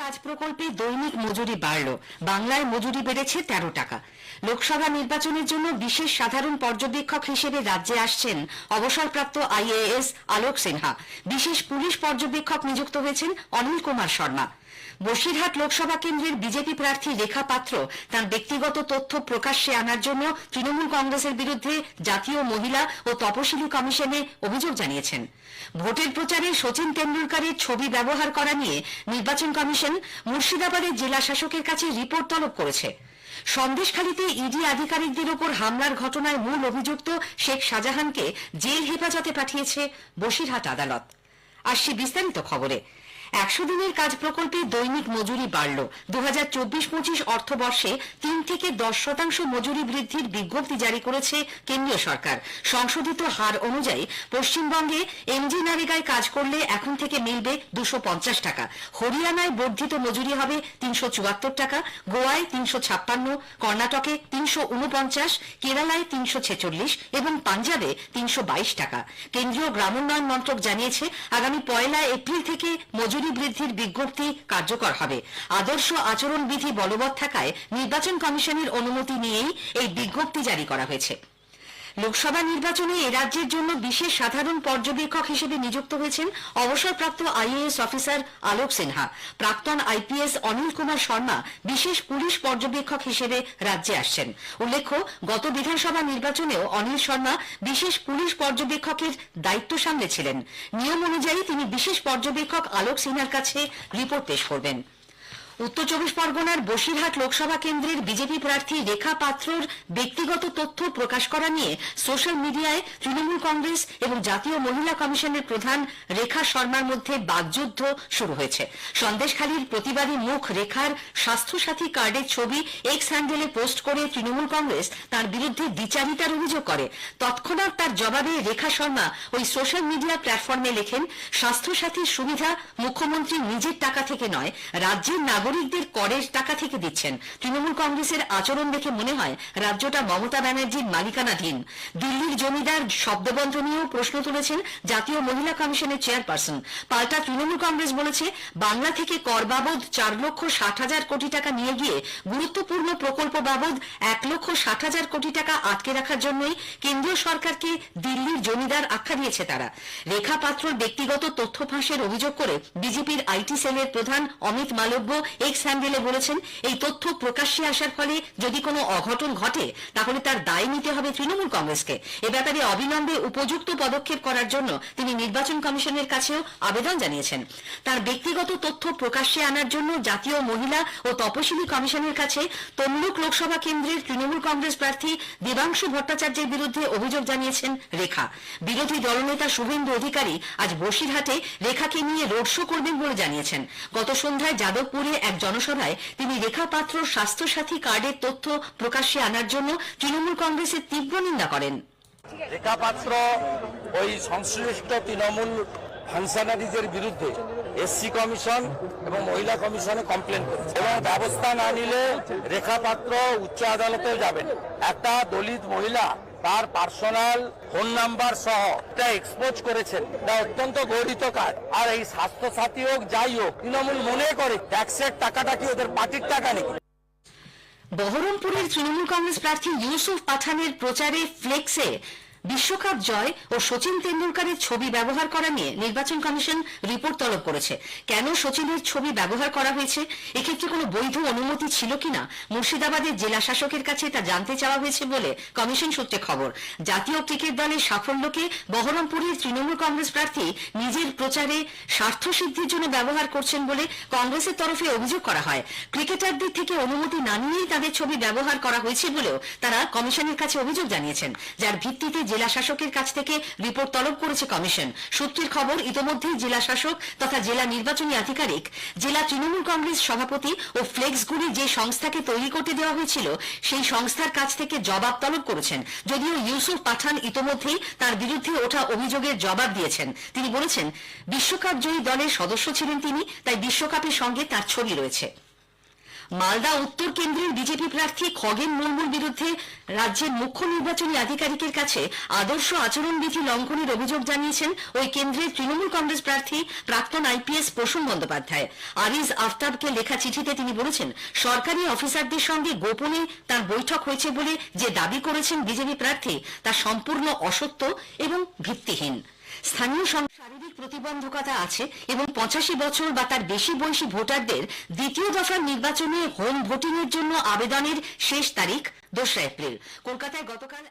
কাজ প্রকল্পে দৈনিক মজুরি বাড়ল। বাংলায় মজুরি বেড়েছে 13 টাকা। লোকসভা নির্বাচনের জন্য বিশেষ সাধারণ পর্যবেক্ষক হিসেবে রাজ্যে আসছেন অবসরপ্রাপ্ত আইএএস আলোক সিনহা। বিশেষ পুলিশ পর্যবেক্ষক নিযুক্ত হয়েছেন অনিল কুমার শর্মা। বসিরহাট লোকসভা কেন্দ্রের বিজেপি প্রার্থী রেখা পাত্র তাঁর ব্যক্তিগত তথ্য প্রকাশ্যে আনার জন্য তৃণমূল কংগ্রেসের বিরুদ্ধে জাতীয় মহিলা ও তপশিলি কমিশনে অভিযোগ জানিয়েছেন। ভোটের প্রচারে সচিন তেন্ডুলকরের ছবি ব্যবহার করা নিয়ে নির্বাচন কমিশন মুর্শিদাবাদের জেলা শাসকের কাছে রিপোর্ট তলব করেছে। সন্দেশখালীতে ইডি আধিকারিকদের ওপর হামলার ঘটনায় মূল অভিযুক্ত শেখ শাহজাহানকে জেল হেফাজতে পাঠিয়েছে বসিরহাট আদালত। আসছে বিস্তারিত খবরে। 100 দিনের কাজ প্রকল্পে দৈনিক মজুরি বাড়ল। 2024-25 অর্থবর্ষে 3 থেকে 10% মজুরি বৃদ্ধির বিজ্ঞপ্তি জারি করেছে কেন্দ্রীয় সরকার। সংশোধিত হার অনুযায়ী পশ্চিমবঙ্গে এমজি নারেগায় কাজ করলে এখন থেকে মিলবে 250 টাকা। হরিয়ানায় বর্ধিত মজুরি হবে 374 টাকা, গোয়ায় 356, কর্ণাটকে 349, কেরালায় 346 এবং পাঞ্জাবে 322 টাকা। কেন্দ্রীয় গ্রামোন্নয়ন মন্ত্রক জানিয়েছে আগামী 1 এপ্রিল থেকে মজুরি বৃদ্ধির বিজ্ঞপ্তি কার্যকর হবে। আদর্শ আচরণবিধি বলবৎ থাকায় নির্বাচন কমিশনের অনুমতি নিয়েই এই বিজ্ঞপ্তি জারি করা হয়েছে। লোকসভা নির্বাচনে এ রাজ্যের জন্য বিশেষ সাধারণ পর্যবেক্ষক হিসেবে নিযুক্ত হয়েছেন অবসরপ্রাপ্ত আইএএস অফিসার আলোক সিনহা। প্রাক্তন আইপিএস অনিল কুমার শর্মা বিশেষ পুলিশ পর্যবেক্ষক হিসেবে রাজ্যে আসছেন। উল্লেখ্য, গত বিধানসভা নির্বাচনেও অনিল শর্মা বিশেষ পুলিশ পর্যবেক্ষকের দায়িত্ব সামলেছিলেন। নিয়ম অনুযায়ী তিনি বিশেষ পর্যবেক্ষক আলোক সিনহার কাছে রিপোর্ট পেশ করবেন। উত্তর 24 পরগনার বসিরহাট লোকসভা কেন্দ্রের বিজেপি প্রার্থী রেখা পাত্রর ব্যক্তিগত তথ্য প্রকাশ করা নিয়ে সোশ্যাল মিডিয়ায় তৃণমূল কংগ্রেস এবং জাতীয় মহিলা কমিশনের প্রধান রেখা শর্মার মধ্যে বাকযুদ্ধ শুরু হয়েছে। সন্দেশখালীর প্রতিবাদী মুখ রেখার স্বাস্থ্যসাথী কার্ডের ছবি এক্স হ্যান্ডেলে পোস্ট করে তৃণমূল কংগ্রেস তার বিরুদ্ধে দ্বিচারিতার অভিযোগ করে। তৎক্ষণাৎ তার জবাবে রেখা শর্মা ওই সোশ্যাল মিডিয়া প্ল্যাটফর্মে লেখেন, স্বাস্থ্যসাথীর সুবিধা মুখ্যমন্ত্রী নিজের টাকা থেকে নয়, রাজ্যের নাগরিকদের করের টাকা থেকে দিচ্ছেন। তৃণমূল কংগ্রেসের আচরণ দেখে মনে হয় রাজ্যটা মমতা ব্যানার্জির মালিকানাধীন। দিল্লির জমিদার শব্দবন্ধ নিয়েও প্রশ্ন তুলেছেন জাতীয় মহিলা কমিশনের চেয়ারপারসন। পাল্টা তৃণমূল কংগ্রেস বলেছে, বাংলা থেকে কর বাবদ 4,60,000 কোটি টাকা নিয়ে গিয়ে গুরুত্বপূর্ণ প্রকল্প বাবদ 1,60,000 কোটি টাকা আটকে রাখার জন্যই কেন্দ্রীয় সরকারকে দিল্লির জমিদার আখ্যা দিয়েছে তারা। রেখা পাত্রর ব্যক্তিগত তথ্য ফাঁসের অভিযোগ করে বিজেপির আইটি সেলের প্রধান অমিত মালব্য এক্স হ্যান্ডেলে বলেছেন, এই তথ্য প্রকাশ্যে আসার ফলে যদি কোনো অঘটন ঘটে তাহলে তার দায় নিতে হবে তৃণমূল কংগ্রেসকে। এ ব্যাপারে অবিলম্বে উপযুক্ত পদক্ষেপ করার জন্য তিনি নির্বাচন কমিশনের কাছেও আবেদন জানিয়েছেন। তার ব্যক্তিগত তথ্য প্রকাশ্যে আনার জন্য জাতীয় মহিলা ও তপশিলি কমিশনের কাছে তমলুক লোকসভা কেন্দ্রের তৃণমূল কংগ্রেস প্রার্থী দেবাংশু ভট্টাচার্যের বিরুদ্ধে অভিযোগ জানিয়েছেন রেখা। বিরোধী দলনেতা শুভেন্দু অধিকারী আজ বসিরহাটে রেখাকে নিয়ে রোড শো করবেন বলে জানিয়েছেন। গত সন্ধ্যায় যাদবপুরে এক জনসভায় তিনি রেখা পাত্র স্বাস্থ্যসাথী কার্ডের তথ্য প্রকাশ্যে আনার জন্য তৃণমূল কংগ্রেসের তীব্র নিন্দা করেন। রেখা পাত্র ওই সংশ্লিষ্ট তৃণমূল ফাংশনারিজের বিরুদ্ধে এসসি কমিশন এবং মহিলা কমিশনে কমপ্লেন করেছে এবং ব্যবস্থা না নিলে রেখা পাত্র উচ্চ আদালতেও যাবেন। একটা দলিত মহিলা তার পার্সোনাল ফোন নাম্বার সহ এটা এক্সপোজ করেছেন, এটা অত্যন্ত গৌরিত কাজ। আর এই স্বাস্থ্যসাথী হোক যাই হোক, তৃণমূল মনে করে ট্যাক্সের টাকাটা কি ওদের পার্টির টাকা নাকি। বহরমপুরের তৃণমূল কংগ্রেস প্রার্থী ইউসুফ পাঠানের প্রচারে ফ্লেক্সে বিশ্বকাপ জয় ও সচিন তেন্ডুলকরের ছবি ব্যবহার করা নিয়ে নির্বাচন কমিশন রিপোর্ট তলব করেছে। কেন সচিনের ছবি ব্যবহার করা হয়েছে, এক্ষেত্রে কোনো বৈধ অনুমতি ছিল কিনা মুর্শিদাবাদের জেলা শাসকের কাছে তা জানতে চাওয়া হয়েছে বলে কমিশন সূত্রে খবর। জাতীয় ক্রিকেট দলের সাফল্যকে বহরমপুরের তৃণমূল কংগ্রেস প্রার্থী নিজের প্রচারে স্বার্থ সিদ্ধির জন্য ব্যবহার করছেন বলে কংগ্রেসের তরফে অভিযোগ করা হয়। ক্রিকেটারদের থেকে অনুমতি না নিয়েই তাদের ছবি ব্যবহার করা হয়েছে বলেও তারা কমিশনের কাছে অভিযোগ জানিয়েছেন, যার ভিত্তিতে জেলা শাসকের কাছ থেকে রিপোর্ট তলব করেছে কমিশন। সূত্রের খবর, ইতোমধ্যেই জেলা শাসক তথা জেলা নির্বাচনী আধিকারিক জেলা তৃণমূল কংগ্রেস সভাপতি ও ফ্লেক্সগুলি যে সংস্থাকে তৈরি করতে দেওয়া হয়েছিল সেই সংস্থার কাছ থেকে জবাব তলব করেছেন। যদিও ইউসুফ পাঠান ইতোমধ্যেই তার বিরুদ্ধে ওঠা অভিযোগের জবাব দিয়েছেন। তিনি বলেছেন, বিশ্বকাপ জয়ী দলের সদস্য ছিলেন তিনি, তাই বিশ্বকাপের সঙ্গে তার ছবি রয়েছে। মালদা উত্তর কেন্দ্রের বিজেপি প্রার্থী খগেন মুর্মুর বিরুদ্ধে রাজ্যের মুখ্য নির্বাচনী আধিকারিকের কাছে আদর্শ আচরণবিধি লঙ্ঘনের অভিযোগ জানিয়েছেন ওই কেন্দ্রের তৃণমূল কংগ্রেস প্রার্থী প্রাক্তন আইপিএস প্রসূন বন্দ্যোপাধ্যায়। আরিজ আফতাবকে লেখা চিঠিতে তিনি বলেছেন, সরকারি অফিসারদের সঙ্গে গোপনে তার বৈঠক হয়েছে বলে যে দাবি করেছেন বিজেপি প্রার্থী তা সম্পূর্ণ অসত্য এবং ভিত্তিহীন। স্থানীয় শারীরিক প্রতিবন্ধকতা আছে এবং 85 বছর বা তার বেশি বয়সী ভোটারদের দ্বিতীয় দফার নির্বাচনে হোম ভোটিং এর জন্য আবেদনের শেষ তারিখ 2 এপ্রিল। কলকাতায় গতকাল